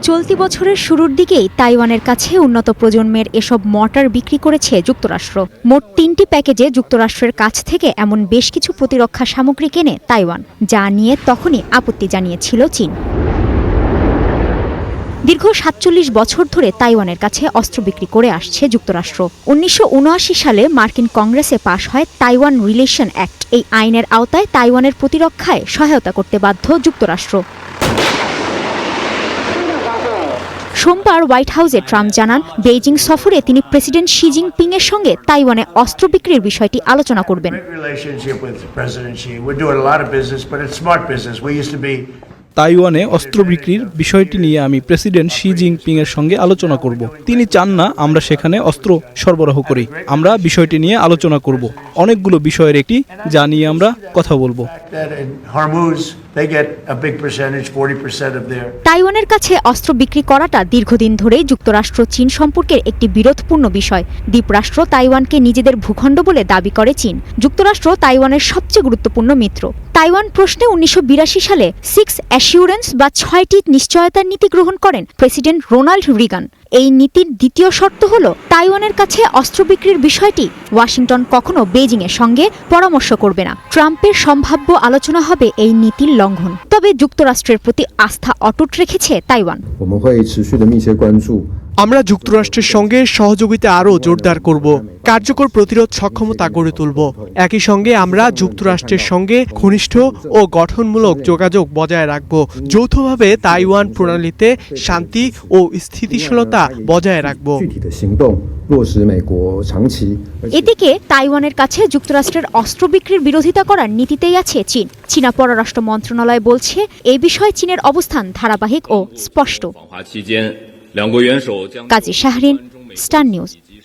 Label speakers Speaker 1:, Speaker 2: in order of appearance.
Speaker 1: চলতি বছরের শুরুর দিকেই তাইওয়ানের কাছে উন্নত প্রজন্মের এসব মর্টার বিক্রি করেছে যুক্তরাষ্ট্র। মোট ৩টি প্যাকেজে যুক্তরাষ্ট্রের কাছ থেকে এমন বেশ কিছু প্রতিরক্ষা সামগ্রী কেনে তাইওয়ান, যা নিয়ে তখনই আপত্তি জানিয়েছিল চীন। দীর্ঘ ৪৭ বছর ধরে তাইওয়ানের কাছে অস্ত্র বিক্রি করে আসছে যুক্তরাষ্ট্র। ১৯৭৯ সালে মার্কিন কংগ্রেসে পাশ হয় তাইওয়ান রিলেশন অ্যাক্ট। এই আইনের আওতায় তাইওয়ানের প্রতিরক্ষায় সহায়তা করতে বাধ্য যুক্তরাষ্ট্র। সোমবার হোয়াইট হাউসে ট্রাম্প জানান, বেইজিং সফরে তিনি প্রেসিডেন্ট শি জিনপিং এর সঙ্গে তাইওয়ানে অস্ত্র বিক্রির বিষয়টি আলোচনা করবেন।
Speaker 2: তাইওয়ানে অস্ত্র বিক্রির বিষয়টি নিয়ে আমি প্রেসিডেন্ট শি জিনপিং এর সঙ্গে আলোচনা করব। তিনি চান না আমরা সেখানে অস্ত্র সরবরাহ করি। আমরা বিষয়টি নিয়ে আলোচনা করব। অনেকগুলো বিষয়ের একটি যা নিয়ে আমরা কথা বলবো।
Speaker 1: তাইওয়ানের কাছে অস্ত্র বিক্রি করাটা দীর্ঘদিন ধরেই যুক্তরাষ্ট্র চীন সম্পর্কের একটি বিরোধপূর্ণ বিষয়। দ্বীপরাষ্ট্র তাইওয়ানকে নিজেদের ভূখণ্ড বলে দাবি করে চীন। যুক্তরাষ্ট্র তাইওয়ানের সবচেয়ে গুরুত্বপূর্ণ মিত্র। তাইওয়ান প্রশ্নে ১৯৮২ সালে 6 অ্যাসিউরেন্স বা ৬টি নিশ্চয়তার নীতি গ্রহণ করেন প্রেসিডেন্ট রোনাল্ড রিগান। এই নীতির দ্বিতীয় শর্ত হল, তাইওয়ানের কাছে অস্ত্র বিক্রির বিষয়টি ওয়াশিংটন কখনো বেইজিংয়ের সঙ্গে পরামর্শ করবে না। ট্রাম্পের সম্ভাব্য আলোচনা হবে এই নীতির লঙ্ঘন। তবে যুক্তরাষ্ট্রের প্রতি আস্থা অটুট রেখেছে তাইওয়ান।
Speaker 3: আমরা যুক্তরাষ্ট্রের সঙ্গে সহযোগিতা আরও জোরদার করব, কার্যকর প্রতিরোধ সক্ষমতা গড়ে তুলব। একই সঙ্গে আমরা যুক্তরাষ্ট্রের সঙ্গে ঘনিষ্ঠ ও গঠনমূলক যোগাযোগ বজায় রাখব। যৌথভাবে তাইওয়ান প্রণালীতে শান্তি ও স্থিতিশীলতা বজায় রাখব।
Speaker 1: এদিকে তাইওয়ানের কাছে যুক্তরাষ্ট্রের অস্ত্র বিক্রির বিরোধিতা করার নীতিতেই আছে চীন। চীনা পররাষ্ট্র মন্ত্রণালয় বলছে, এই বিষয়ে চীনের অবস্থান ধারাবাহিক ও স্পষ্ট। কাজী শাহরিন, স্টার নিউজ।